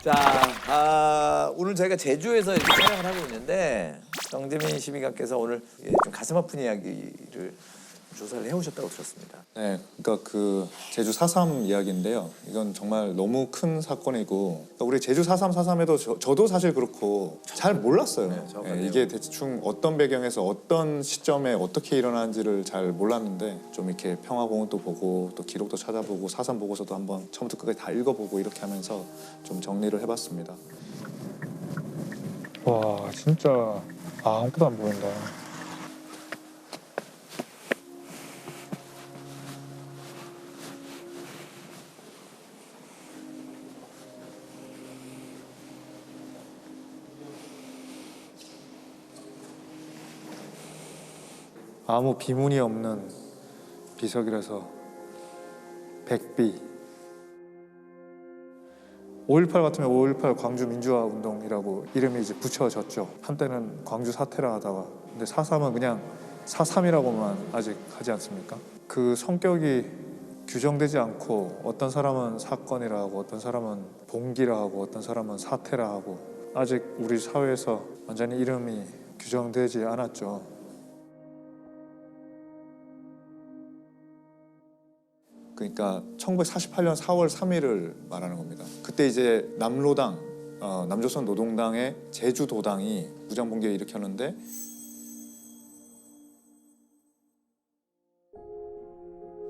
자, 오늘 저희가 제주에서 이렇게 촬영을 하고 있는데 정재민 시민관께서 오늘 좀 가슴 아픈 이야기를 조사를 해오셨다고 들었습니다. 네, 그러니까 그 제주 4.3 이야기인데요. 이건 정말 너무 큰 사건이고 그러니까 우리 제주 4.3, 4.3에도 저도 사실 그렇고 잘 몰랐어요. 네, 이게 대충 어떤 배경에서 어떤 시점에 어떻게 일어나는지를 잘 몰랐는데 좀 이렇게 평화공원도 보고 또 기록도 찾아보고 4.3 보고서도 한번 처음부터 끝까지 다 읽어보고 이렇게 하면서 좀 정리를 해봤습니다. 와 진짜 아무것도 안 보인다. 아무 비문이 없는 비석이라서 백비. 5.18 같으면 5.18 광주 민주화 운동이라고 이름이 이제 붙여졌죠. 한때는 광주 사태라 하다가 근데 4.3은 그냥 4.3이라고만 아직 하지 않습니까? 그 성격이 규정되지 않고 어떤 사람은 사건이라 하고 어떤 사람은 봉기라 하고 어떤 사람은 사태라 하고 아직 우리 사회에서 완전히 이름이 규정되지 않았죠. 그러니까 1948년 4월 3일을 말하는 겁니다. 그때 이제 남로당, 남조선 노동당의 제주도당이 무장봉기를 일으켰는데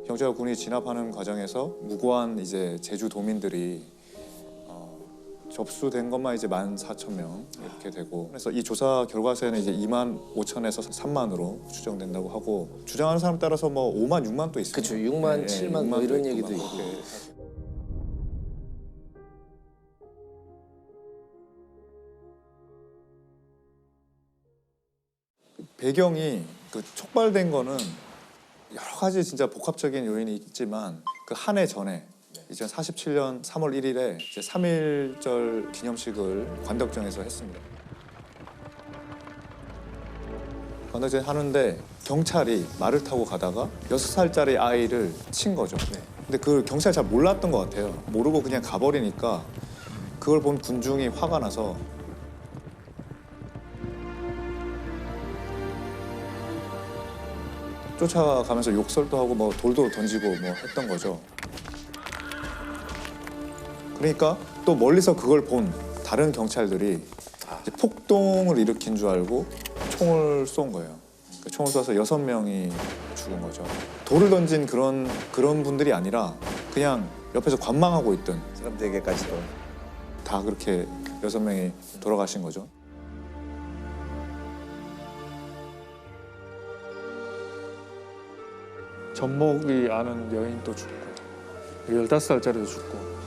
경찰과 군이 진압하는 과정에서 무고한 이제 제주도민들이 접수된 것만 이제 14,000명 이렇게 되고 그래서 이 조사 결과서에는 이제 25,000에서 3만으로 추정된다고 하고 주장하는 사람 따라서 뭐 5만, 6만 또 있어요. 그렇죠. 6만, 7만 뭐 이런 얘기도 있고. 배경이 그 촉발된 거는 여러 가지 진짜 복합적인 요인이 있지만 그 한 해 전에 2047년 3월 1일에 이제 3.1절 기념식을 관덕정에서 했습니다. 관덕정에 하는데 경찰이 말을 타고 가다가 6살짜리 아이를 친 거죠. 근데 그 경찰이 잘 몰랐던 것 같아요. 모르고 그냥 가버리니까 그걸 본 군중이 화가 나서 쫓아가면서 욕설도 하고 뭐 돌도 던지고 뭐 했던 거죠. 그러니까 또 멀리서 그걸 본 다른 경찰들이 이제 폭동을 일으킨 줄 알고 총을 쏜 거예요. 그 총을 쏴서 6명이 죽은 거죠. 돌을 던진 그런 분들이 아니라 그냥 옆에서 관망하고 있던 사람들에게까지도. 다 그렇게 6명이 돌아가신 거죠. 전목이 아는 여인도 죽고 15살짜리도 죽고.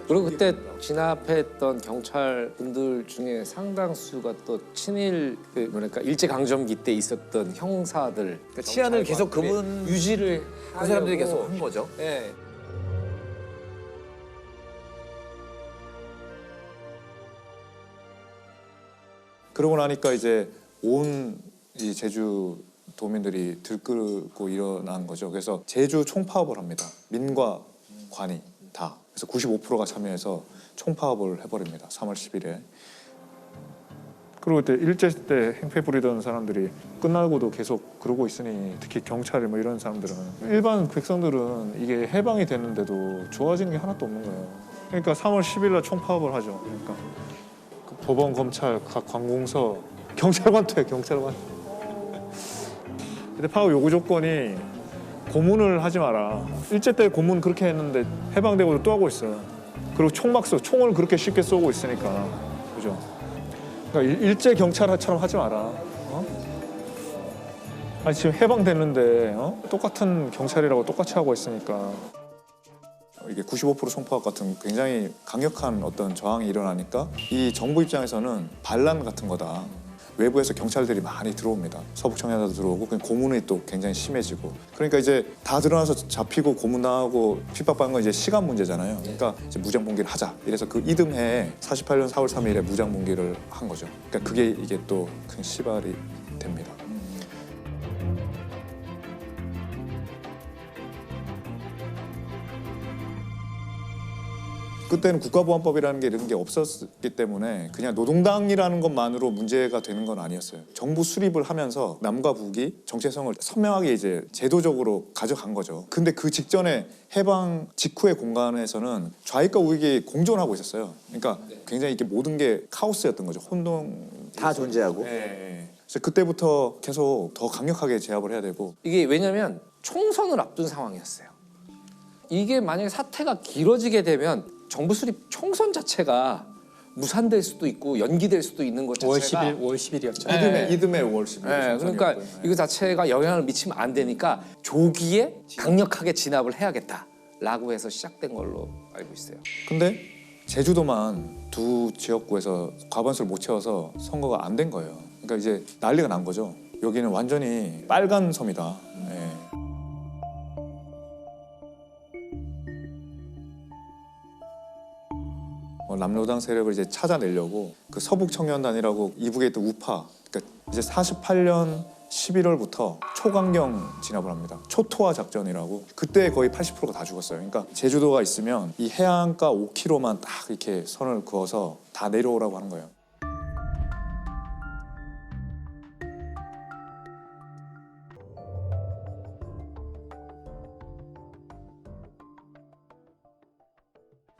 그리고 그때 진압했던 경찰 분들 중에 상당수가 또 친일 뭐랄까 일제 강점기 때 있었던 형사들. 그러니까 치안을 계속 그분 유지를 그 사람들이 하려고. 계속 한 거죠. 예. 그러고 나니까 이제 온 이 제주 도민들이 들끓고 일어난 거죠. 그래서 제주 총파업을 합니다. 민과 관이 다. 그래서 95%가 참여해서 총파업을 해버립니다. 3월 10일에. 그리고 그때 일제 때 행패 부리던 사람들이 끝나고도 계속 그러고 있으니 특히 경찰이 뭐 이런 사람들은 일반 백성들은 이게 해방이 됐는데도 좋아진 게 하나도 없는 거예요. 그러니까 3월 10일 날 총파업을 하죠. 그러니까 그 법원, 검찰, 각 관공서, 경찰관도 해, 경찰관. 근데 파업 요구 조건이 고문을 하지 마라. 일제 때 고문 그렇게 했는데 해방되고도 또 하고 있어. 그리고 총 막 써. 총을 그렇게 쉽게 쏘고 있으니까. 그죠? 그러니까 일제 경찰처럼 하지 마라. 어? 아니 지금 해방됐는데 똑같은 경찰이라고 똑같이 하고 있으니까. 이게 95% 총파업 같은 굉장히 강력한 어떤 저항이 일어나니까 이 정부 입장에서는 반란 같은 거다. 외부에서 경찰들이 많이 들어옵니다. 서북 청년도 들어오고 고문이 또 굉장히 심해지고 그러니까 이제 다 드러나서 잡히고 고문당하고 핍박받는 건 이제 시간 문제잖아요. 그러니까 이제 무장봉기를 하자. 이래서 그 이듬해에 48년 4월 3일에 무장봉기를 한 거죠. 그러니까 그게 이게 또 큰 시발이 됩니다. 그때는 국가보안법이라는 게 이런 게 없었기 때문에 그냥 노동당이라는 것만으로 문제가 되는 건 아니었어요. 정부 수립을 하면서 남과 북이 정체성을 선명하게 이제 제도적으로 가져간 거죠. 근데 그 직전에 해방 직후의 공간에서는 좌익과 우익이 공존하고 있었어요. 그러니까 굉장히 이렇게 모든 게 카오스였던 거죠. 혼동 다 존재하고. 예. 그래서 그때부터 계속 더 강력하게 제압을 해야 되고 이게 왜냐면 총선을 앞둔 상황이었어요. 이게 만약에 사태가 길어지게 되면 정부 수립 총선 자체가 무산될 수도 있고 연기될 수도 있는 것 자체가 5월 10일이었죠. 이듬해 5월 10일. 네, 그러니까 이거 자체가 영향을 미치면 안 되니까 조기에 강력하게 진압을 해야겠다라고 해서 시작된 걸로 알고 있어요. 근데 제주도만 두 지역구에서 과반수를 못 채워서 선거가 안 된 거예요. 그러니까 이제 난리가 난 거죠. 여기는 완전히 빨간 섬이다. 예. 남로당 세력을 이제 찾아내려고 그 서북 청년단이라고 이북에 있던 우파, 그러니까 이제 48년 11월부터 초강경 진압을 합니다. 초토화 작전이라고. 그때 거의 80%가 다 죽었어요. 그러니까 제주도가 있으면 이 해안가 5km만 딱 이렇게 선을 그어서 다 내려오라고 하는 거예요.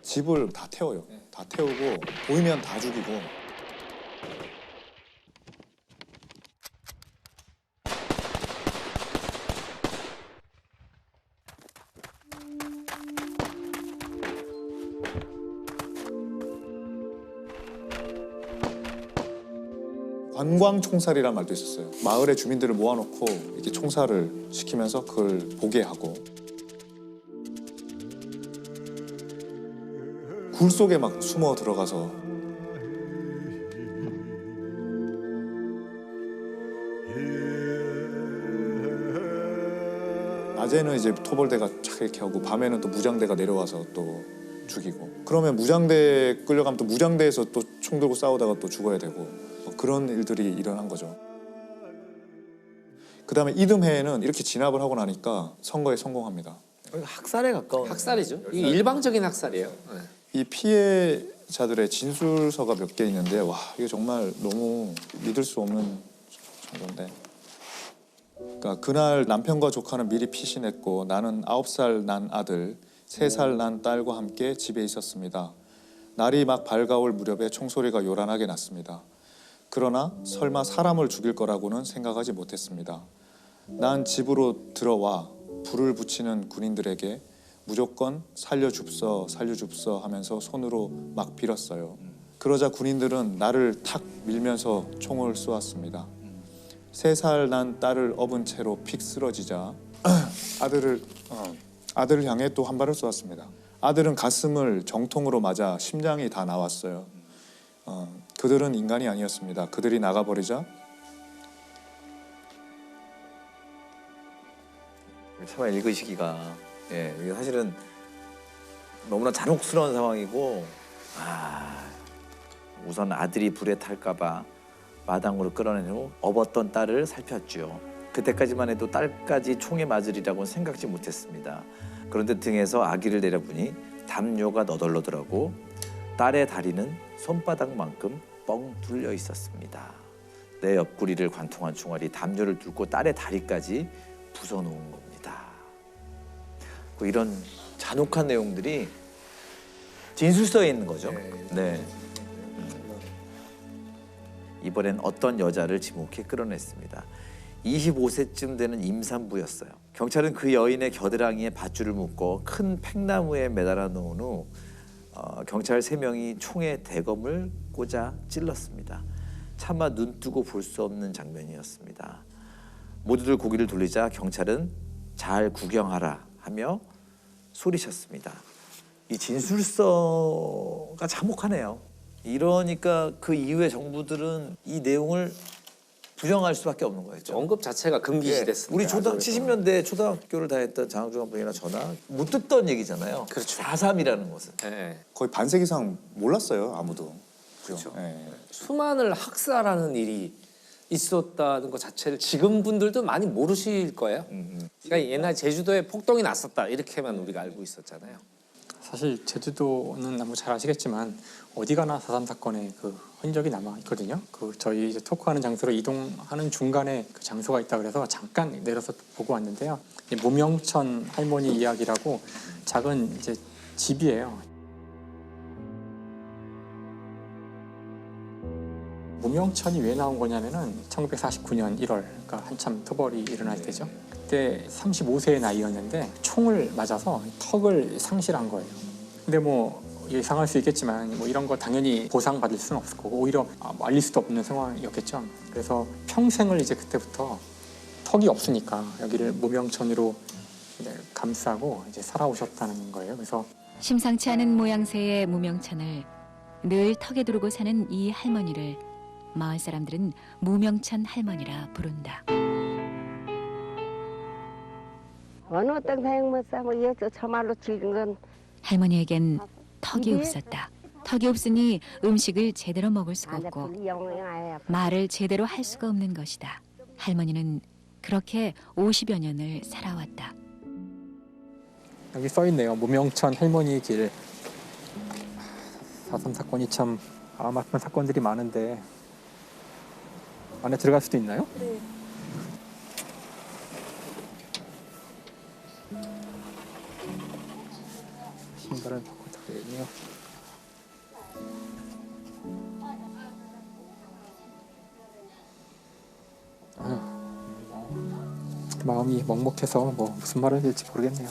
집을 다 태워요. 다 태우고 보이면 다 죽이고. 관광 총살이라는 말도 있었어요. 마을의 주민들을 모아놓고 이렇게 총살을 시키면서 그걸 보게 하고. 굴 속에 막 숨어 들어가서 낮에는 이제 토벌대가 착 이렇게 하고 밤에는 또 무장대가 내려와서 또 죽이고. 그러면 무장대 끌려가면 또 무장대에서 또 총 들고 싸우다가 또 죽어야 되고 그런 일들이 일어난 거죠. 그다음에 이듬해에는 이렇게 진압을 하고 나니까 선거에 성공합니다. 학살에 가까운. 학살이죠. 이게 일방적인 학살이에요. 네. 이 피해자들의 진술서가 몇 개 있는데 와 이거 정말 너무 믿을 수 없는 정도인데. 그러니까 그날 남편과 조카는 미리 피신했고 나는 9살 난 아들, 3살 난 딸과 함께 집에 있었습니다. 날이 막 밝아올 무렵에 총소리가 요란하게 났습니다. 그러나 설마 사람을 죽일 거라고는 생각하지 못했습니다. 난 집으로 들어와 불을 붙이는 군인들에게 무조건 살려줍서 살려줍서 하면서 손으로 막 빌었어요. 그러자 군인들은 나를 탁 밀면서 총을 쏘았습니다. 3살 난 딸을 업은 채로 픽 쓰러지자 아들을 향해 또 한 발을 쏘았습니다. 아들은 가슴을 정통으로 맞아 심장이 다 나왔어요. 그들은 인간이 아니었습니다. 그들이 나가버리자 차마 읽으시기가 이게 사실은 너무나 잔혹스러운 상황이고 우선 아들이 불에 탈까봐 마당으로 끌어낸 후 업었던 딸을 살폈죠. 그때까지만 해도 딸까지 총에 맞으리라고는 생각지 못했습니다. 그런데 등에서 아기를 내려보니 담요가 너덜너덜하고 딸의 다리는 손바닥만큼 뻥 뚫려 있었습니다. 내 옆구리를 관통한 총알이 담요를 뚫고 딸의 다리까지 부숴놓은 겁니다. 이런 잔혹한 내용들이 진술서에 있는 거죠. 네. 이번엔 어떤 여자를 지목해 끌어냈습니다. 25세쯤 되는 임산부였어요. 경찰은 그 여인의 겨드랑이에 밧줄을 묶어 큰 팽나무에 매달아 놓은 후 경찰 3명이 총에 대검을 꽂아 찔렀습니다. 차마 눈뜨고 볼 수 없는 장면이었습니다. 모두들 고개를 돌리자 경찰은 잘 구경하라 하며 소리쳤습니다. 이 진술서가 참혹하네요. 이러니까 그 이후에 정부들은 이 내용을 부정할 수밖에 없는 거예요. 언급 자체가 금기시됐습니다. 우리 70년대 초등학교를 다녔던 장학중 분이나 저나 못 듣던 얘기잖아요. 그렇죠. 4.3이라는 것은. 네. 거의 반세기 이상 몰랐어요. 아무도. 그렇죠. 예. 수많은 학살하는 일이 있었다는 것 자체를 지금 분들도 많이 모르실 거예요. 그러니까 옛날 제주도에 폭동이 났었다 이렇게만 우리가 알고 있었잖아요. 사실 제주도는 뭐 잘 아시겠지만 어디 가나 4.3 사건의 그 흔적이 남아 있거든요. 그 저희 이제 토크하는 장소로 이동하는 중간에 그 장소가 있다 그래서 잠깐 내려서 보고 왔는데요. 이 무명천 할머니 이야기라고 작은 이제 집이에요. 무명천이 왜 나온 거냐면은 1949년 1월, 그러니까 한참 토벌이 일어날 때죠. 그때 35세의 나이였는데 총을 맞아서 턱을 상실한 거예요. 근데 뭐 예상할 수 있겠지만 뭐 이런 거 당연히 보상받을 수는 없을 거고 오히려 말릴 수도 없는 상황이었겠죠. 그래서 평생을 이제 그때부터 턱이 없으니까 여기를 무명천으로 이제 감싸고 이제 살아오셨다는 거예요. 그래서 심상치 않은 모양새의 무명천을 늘 턱에 두르고 사는 이 할머니를 마을 사람들은 무명천 할머니라 부른다. 어느 어떤 다행못사고 여기서 저말로 즐긴 건 할머니에겐 턱이 없었다. 턱이 없으니 음식을 제대로 먹을 수가 안에 없고 불이 영향아야 말을 제대로 할 수가 없는 것이다. 할머니는 그렇게 50여 년을 살아왔다. 여기 써 있네요. 무명천 할머니 길. 4.3 사건이 참 마음 아픈 사건들이 많은데 안에 들어갈 수도 있나요? 네. 신발은 벗고 다니요. 마음이 먹먹해서 뭐 무슨 말을 해야 될지 모르겠네요.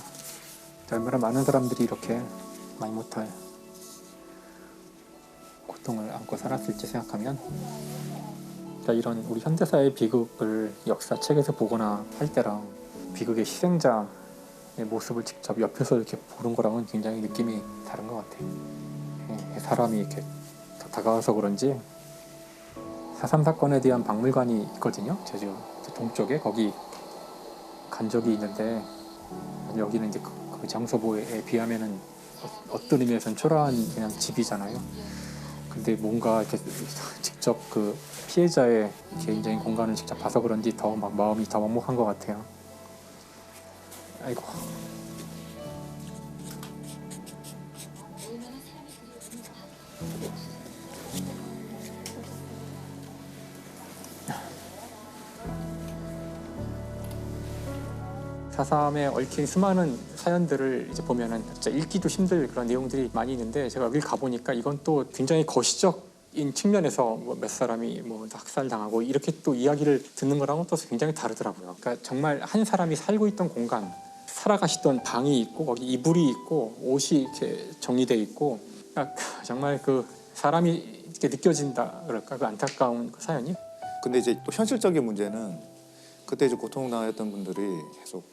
얼마나 많은 사람들이 이렇게 많이 못할 고통을 안고 살았을지 생각하면 그러니까 이런 우리 현대사의 비극을 역사책에서 보거나 할 때랑 비극의 희생자의 모습을 직접 옆에서 이렇게 보는 거랑은 굉장히 느낌이 다른 것 같아요. 사람이 이렇게 더 다가와서 그런지 4.3 사건에 대한 박물관이 있거든요. 제주 동쪽에 거기 간 적이 있는데 여기는 이제 그 장소에 비하면은 어떤 의미에서는 초라한 그냥 집이잖아요. 근데 뭔가 이렇게 직접 그 피해자의 개인적인 공간을 직접 봐서 그런지 더 막 마음이 더 먹먹한 것 같아요. 아이고. 사삼에 얽힌 수많은 사연들을 이제 보면은 진짜 읽기도 힘들 그런 내용들이 많이 있는데 제가 여기 가보니까 이건 또 굉장히 거시적인 측면에서 뭐 몇 사람이 뭐 학살당하고 이렇게 또 이야기를 듣는 거랑은 또 굉장히 다르더라고요. 그러니까 정말 한 사람이 살고 있던 공간, 살아가시던 방이 있고 거기 이불이 있고 옷이 이렇게 정리돼 있고 그러니까 정말 그 사람이 이렇게 느껴진다 그럴까 그 안타까운 그 사연이. 근데 이제 또 현실적인 문제는 그때 이제 고통당했던 분들이 계속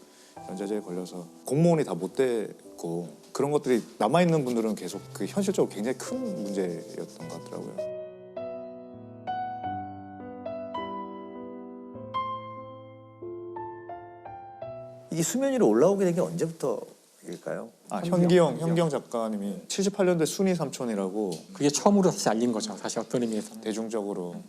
연좌제에 걸려서 공무원이 다 못 되고 그런 것들이 남아있는 분들은 계속 그 현실적으로 굉장히 큰 문제였던 것 같더라고요. 이게 수면 위로 올라오게 된 게 언제부터일까요? 현기영 작가님이 78년대 순이 삼촌이라고 그게 처음으로 다시 알린 거죠. 사실 어떤 의미에서는. 대중적으로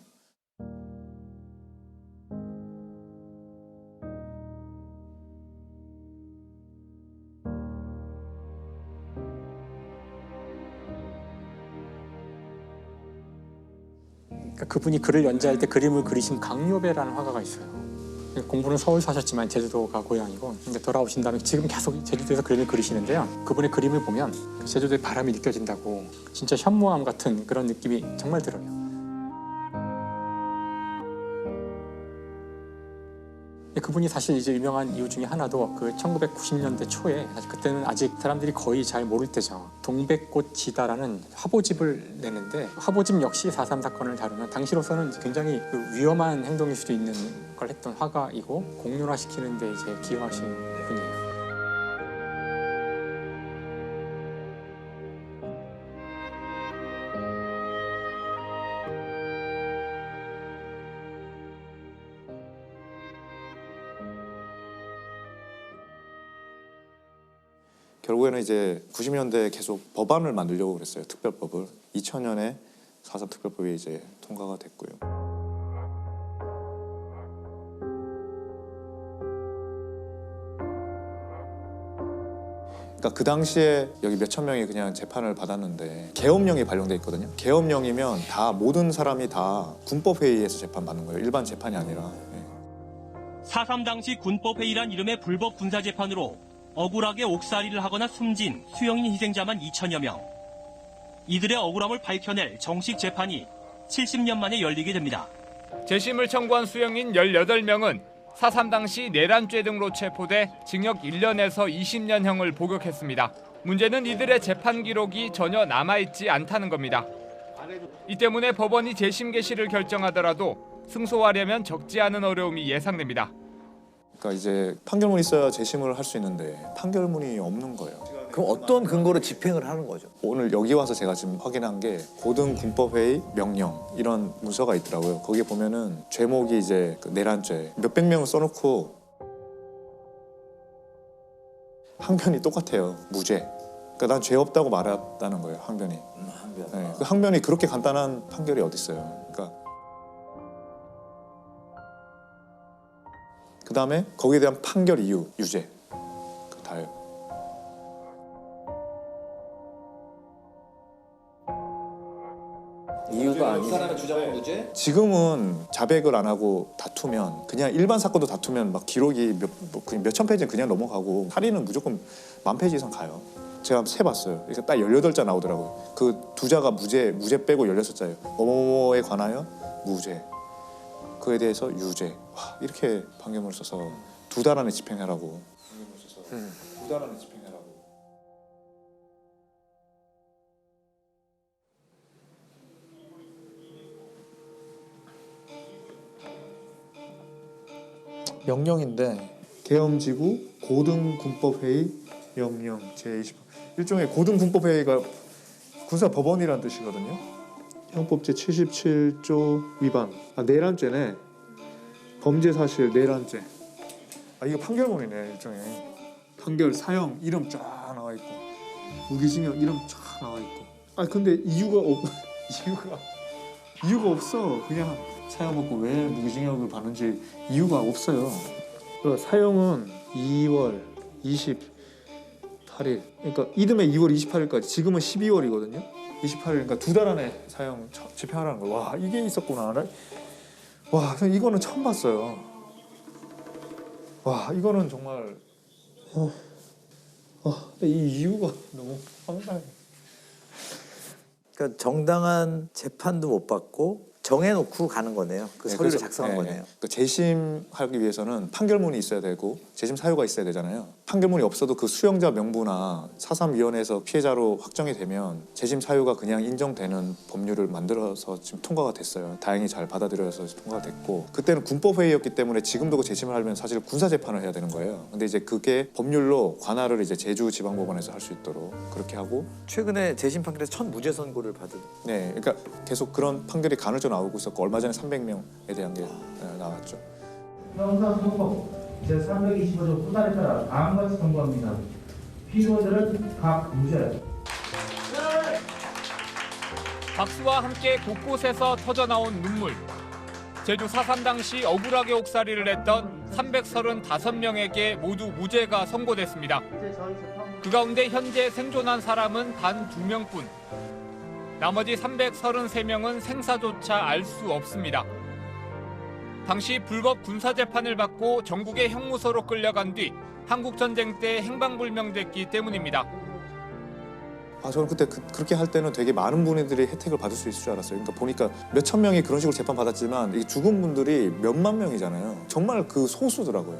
그러니까 그분이 글을 연재할 때 그림을 그리신 강요배라는 화가가 있어요. 공부는 서울 사셨지만 제주도가 고향이고 근데 돌아오신 다음에 지금 계속 제주도에서 그림을 그리시는데요. 그분의 그림을 보면 제주도의 바람이 느껴진다고 진짜 현무암 같은 그런 느낌이 정말 들어요. 그분이 사실 이제 유명한 이유 중에 하나도 그 1990년대 초에 사실 그때는 아직 사람들이 거의 잘 모를 때죠. 동백꽃 지다라는 화보집을 내는데 화보집 역시 4.3 사건을 다루는 당시로서는 굉장히 그 위험한 행동일 수도 있는 걸 했던 화가이고 공론화시키는 데 이제 기여하신 분이에요. 결국에는 이제 90년대에 계속 법안을 만들려고 그랬어요. 특별법을. 2000년에 4.3 특별법이 이제 통과가 됐고요. 그러니까 그 당시에 여기 몇천 명이 그냥 재판을 받았는데 계엄령이 발령돼 있거든요. 계엄령이면 다 모든 사람이 다 군법회의에서 재판받는 거예요. 일반 재판이 아니라. 4.3 당시 군법회의란 이름의 불법 군사재판으로 억울하게 옥살이를 하거나 숨진 수용인 희생자만 2천여 명. 이들의 억울함을 밝혀낼 정식 재판이 70년 만에 열리게 됩니다. 재심을 청구한 수용인 18명은 4.3 당시 내란죄 등으로 체포돼 징역 1년에서 20년형을 복역했습니다. 문제는 이들의 재판 기록이 전혀 남아있지 않다는 겁니다. 이 때문에 법원이 재심 개시를 결정하더라도 승소하려면 적지 않은 어려움이 예상됩니다. 그러니까 이제 판결문이 있어야 재심을 할 수 있는데 판결문이 없는 거예요. 그럼 어떤 근거로 집행을 하는 거죠? 오늘 여기 와서 제가 지금 확인한 게 고등군법회의 명령 이런 문서가 있더라고요. 거기에 보면은 죄목이 이제 그 내란죄 몇백 명을 써놓고 항변이 똑같아요. 무죄. 그러니까 난 죄 없다고 말했다는 거예요. 항변이. 네, 그 항변이 그렇게 간단한 판결이 어디 있어요? 그러니까 그 다음에 거기에 대한 판결 이유 유죄. 다예요. 이유가 아니지. 지금은 자백을 안 하고 다투면 그냥 일반 사건도 다투면 막 기록이 몇천 페이지는 그냥 넘어가고 살인은 무조건 10,000페이지 이상 가요. 제가 세봤어요. 그러니까 딱 18자 나오더라고요. 그 두 자가 무죄 빼고 16자예요. 뭐뭐뭐에 관하여 무죄. 그에 대해서 유죄. 와, 이렇게 판결문을 써서 2달 안에 집행하라고. 판결문을 써서 2달 안에 집행하라고. 명령인데 계엄지구 고등군법회의 명령 제20 일종의 고등군법회의가 군사법원이라는 뜻이거든요. 형법 제77조 위반. 내란죄네. 범죄사실 내란죄. 이거 판결문이네. 일종의 판결 사형 이름 쫙 나와 있고 무기징역 이름 쫙 나와 있고. 근데 이유가 없어. 그냥 사형 먹고 왜 무기징역을 받는지 이유가 없어요. 그러니까 사형은 2월 28일. 그러니까 이듬해 2월 28일까지. 지금은 12월이거든요. 28일. 그러니까 2달 안에 사형 집행하라는 거예요. 와, 이게 있었구나. 와, 이거는 처음 봤어요. 와, 이거는 정말 이 이유가 너무 황당해. 그러니까 정당한 재판도 못 받고 정해놓고 가는 거네요. 그 네, 서류를 그래서, 작성한 거네요. 그러니까 재심하기 위해서는 판결문이 있어야 되고 재심 사유가 있어야 되잖아요. 판결문이 없어도 그 수용자 명부나 4.3위원회에서 피해자로 확정이 되면 재심 사유가 그냥 인정되는 법률을 만들어서 지금 통과가 됐어요. 다행히 잘 받아들여서 통과가 됐고 그때는 군법회의였기 때문에 지금도 그 재심을 하려면 사실 군사재판을 해야 되는 거예요. 근데 이제 그게 법률로 관할을 이제 제주지방법원에서 할 수 있도록 그렇게 하고 최근에 재심 판결에서 첫 무죄 선고를 받은. 네, 그러니까 계속 그런 판결이 간헐적 나오고 있었고 얼마 전에 300명에 대한 게 나왔죠. 형사소송 제325조 후단에 따라 다음과 같이 선고합니다. 피고들은 각 무죄. 박수와 함께 곳곳에서 터져나온 눈물. 제주 4.3 당시 억울하게 옥살이를 했던 335명에게 모두 무죄가 선고됐습니다. 그 가운데 현재 생존한 사람은 단 2명뿐. 나머지 333명은 생사조차 알 수 없습니다. 당시 불법 군사재판을 받고 전국의 형무소로 끌려간 뒤 한국전쟁 때 행방불명됐기 때문입니다. 저는 그때 그렇게 할 때는 되게 많은 분들이 혜택을 받을 수 있을 줄 알았어요. 그러니까 보니까 몇천 명이 그런 식으로 재판 받았지만 이 죽은 분들이 몇만 명이잖아요. 정말 그 소수더라고요.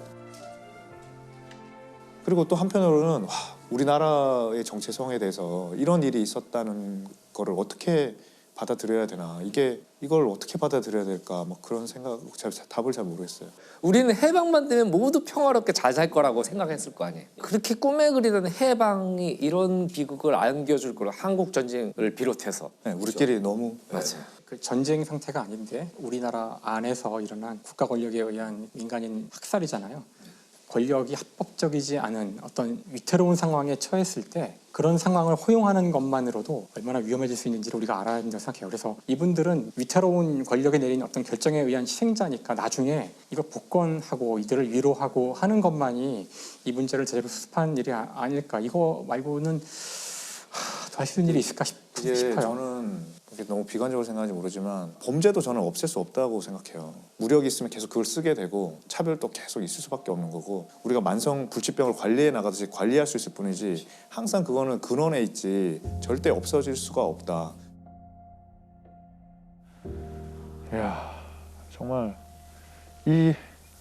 그리고 또 한편으로는 우리나라의 정체성에 대해서 이런 일이 있었다는 거를 어떻게 받아들여야 되나, 이걸 어떻게 받아들여야 될까, 뭐 그런 생각, 답을 잘 모르겠어요. 우리는 해방만 되면 모두 평화롭게 잘 살 거라고 생각했을 거 아니에요. 그렇게 꿈에 그리던 해방이 이런 비극을 안겨줄 거로 한국 전쟁을 비롯해서. 네, 우리끼리 너무 맞아요. 그 전쟁 상태가 아닌데 우리나라 안에서 일어난 국가 권력에 의한 민간인 학살이잖아요. 권력이 합법적이지 않은 어떤 위태로운 상황에 처했을 때 그런 상황을 허용하는 것만으로도 얼마나 위험해질 수 있는지를 우리가 알아야 된다고 생각해요. 그래서 이분들은 위태로운 권력에 내린 어떤 결정에 의한 희생자니까 나중에 이걸 복권하고 이들을 위로하고 하는 것만이 이 문제를 제대로 수습하는 일이 아닐까. 이거 말고는 더 할 수 있는 일이 있을까 이게 싶어요. 저는 이게 너무 비관적으로 생각하는지 모르지만 범죄도 저는 없앨 수 없다고 생각해요. 무력이 있으면 계속 그걸 쓰게 되고 차별도 계속 있을 수밖에 없는 거고 우리가 만성 불치병을 관리해 나가듯이 관리할 수 있을 뿐이지 항상 그거는 근원에 있지 절대 없어질 수가 없다. 이야, 정말 이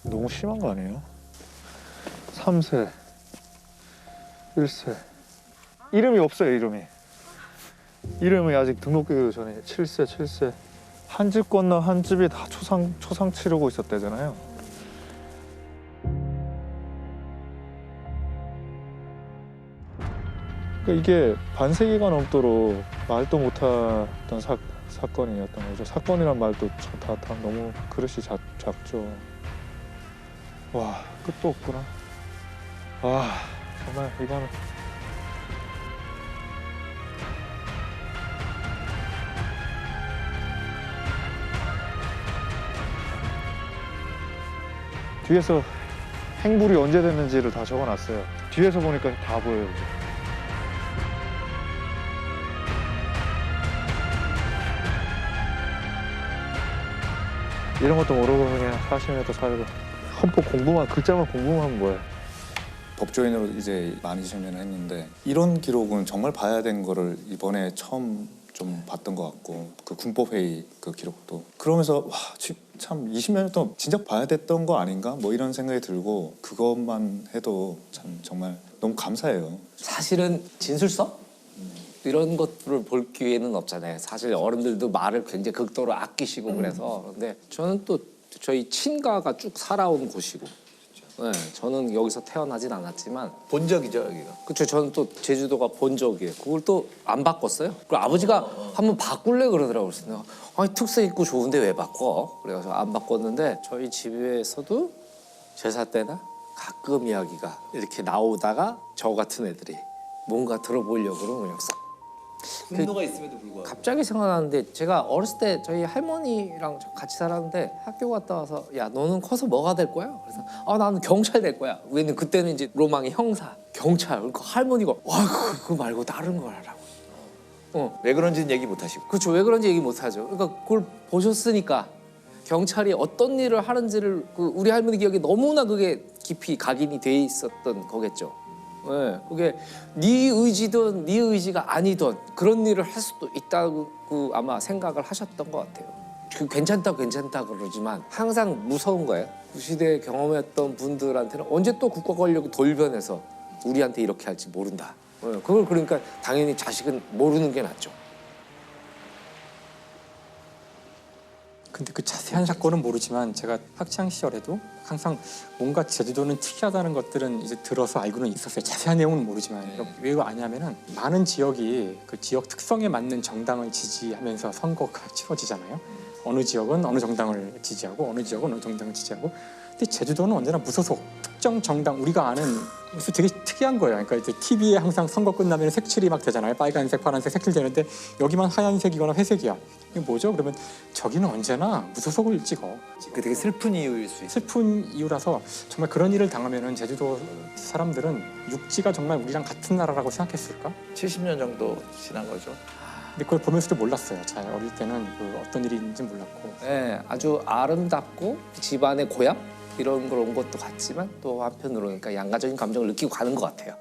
너무 심한 거 아니에요? 3세, 1세. 이름이 없어요, 이름이 아직 등록되기도 전에 7세. 한 집 건너 한 집이 다 초상 치르고 있었대잖아요. 그러니까 이게 반세기가 넘도록 말도 못했던 사건이었던 거죠. 사건이란 말도 다 너무 그릇이 작죠. 와, 끝도 없구나. 와, 정말 이거는 뒤에서 행불이 언제 됐는지를 다 적어놨어요. 뒤에서 보니까 다 보여요. 이제. 이런 것도 모르고 그냥 40년도 살고 헌법 공부만 글자만 공부만 하면 뭐야. 법조인으로 이제 많이 생년을 했는데 이런 기록은 정말 봐야 된 거를 이번에 처음 좀 봤던 것 같고 그 군법회의 그 기록도 그러면서 와, 참 20년 동안 진작 봐야 됐던 거 아닌가? 뭐 이런 생각이 들고 그것만 해도 참 정말 너무 감사해요. 사실은 진술서? 이런 것들을 볼 기회는 없잖아요. 사실 어른들도 말을 굉장히 극도로 아끼시고 그래서. 근데 저는 또 저희 친가가 쭉 살아온 곳이고 네, 저는 여기서 태어나진 않았지만 본적이죠, 여기가. 그렇죠. 저는 또 제주도가 본적이에요. 그걸 또 안 바꿨어요. 그리고 아버지가 한번 바꿀래 그러더라고요. 그래서 내가 아니 특색 있고 좋은데 왜 바꿔? 그래서 안 바꿨는데 저희 집에서도 제사 때나 가끔 이야기가 이렇게 나오다가 저 같은 애들이 뭔가 들어보려고 그러면 그냥 싹 분노가 있음에도 불구하고. 갑자기 생각나는데 제가 어렸을 때 저희 할머니랑 같이 살았는데 학교 갔다 와서 야 너는 커서 뭐가 될 거야? 그래서 아 나는 경찰 될 거야. 왜냐면 그때는 이제 로망이 형사, 경찰. 그러니까 할머니가 와 그거 말고 다른 걸 하라고. 왜 그런지는 얘기 못 하시고. 그렇죠. 왜 그런지 얘기 못 하죠. 그러니까 그걸 보셨으니까 경찰이 어떤 일을 하는지를 우리 할머니 기억에 너무나 그게 깊이 각인이 돼 있었던 거겠죠. 네, 그게 네 의지든 네 의지가 아니든 그런 일을 할 수도 있다고 아마 생각을 하셨던 것 같아요. 괜찮다 그러지만 항상 무서운 거예요. 그 시대에 경험했던 분들한테는 언제 또 국가 권력이 돌변해서 우리한테 이렇게 할지 모른다. 네, 그걸 그러니까 당연히 자식은 모르는 게 낫죠. 근데 그 자세한 사건은 모르지만 제가 학창 시절에도 항상 뭔가 제주도는 특이하다는 것들은 이제 들어서 알고는 있었어요. 자세한 내용은 모르지만 왜 아냐면은 많은 지역이 그 지역 특성에 맞는 정당을 지지하면서 선거가 치러지잖아요. 어느 지역은 어느 정당을 지지하고 어느 지역은 어느 정당을 지지하고. 근데 제주도는 언제나 무소속 특정 정당 우리가 아는 무슨 되게 특이한 거예요. 그러니까 이제 TV에 항상 선거 끝나면 색칠이 막 되잖아요. 빨간색, 파란색 색칠 되는데 여기만 하얀색이거나 회색이야. 이게 뭐죠? 그러면 저기는 언제나 무소속을 찍어. 그 되게 슬픈 이유일 수 있어요. 슬픈 이유라서 정말 그런 일을 당하면은 제주도 사람들은 육지가 정말 우리랑 같은 나라라고 생각했을까? 70년 정도 지난 거죠. 근데 그걸 보면서도 몰랐어요. 잘 어릴 때는 그 어떤 일인지 몰랐고. 네, 아주 아름답고 집안의 고향 이런 걸 온 것도 같지만 또 한편으로 그러니까 양가적인 감정을 느끼고 가는 것 같아요.